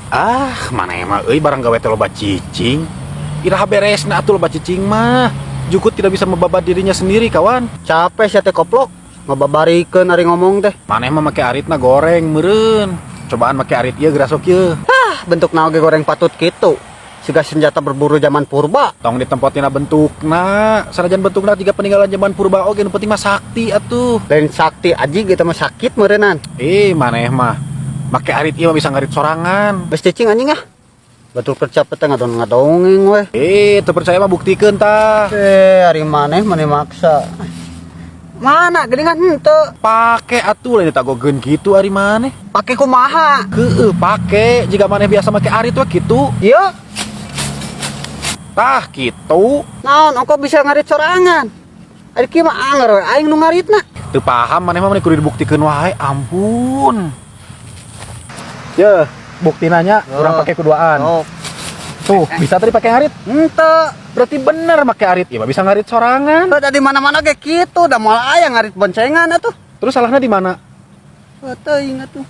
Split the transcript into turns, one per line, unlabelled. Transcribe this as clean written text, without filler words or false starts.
Ah, mana emang barang gawe teh loba cicing. Iraha beresna atuh loba cicing mah. Jukut tidak bisa membabat dirinya sendiri, kawan.
Capek sia teh koplok. Ngababarikeun ari ngomong teh.
Maneh mah make aritna goreng meureun. Cobaan make arit ieu geura sok ieu.
Bentukna oge goreng patut kitu. Siga senjata berburu zaman purba.
Tong ditempotina bentukna. Sanajan bentukna juga peninggalan zaman purba oge nu penting mah sakti atuh.
Lain sakti aji gitu mah sakit meureunnan.
Maneh mah make arit ieu mah bisa ngarit sorangan.
Bes cicing anjing ah. Betul percaya teh ngadongeng we.
Teu percaya mah buktikeun tah.
Ari maneh maksa. Mana geningan henteu.
Pake atuh lain tagogeun kitu ari maneh.
Pake kumaha?
Heeh, pake jika maneh biasa make arit we kitu.
Ieu
Tah kitu.
naon ongko bisa ngarit sorangan. Ari kieu mah anger we aing nu ngaritna.
Teu paham maneh mah kudu dibuktikeun wae. Ampun. Ye, bukti nanya urang pake kuduaan.
Oh,
Tuh, bisa tadi pakai arit.
henteu.
Berarti bener make arit. Iya, bisa ngarit sorangan.
Teu di mana-mana ge kitu, da moal aya ngarit boncengan atuh.
Terus salahnya di mana?
Teu ingat tuh.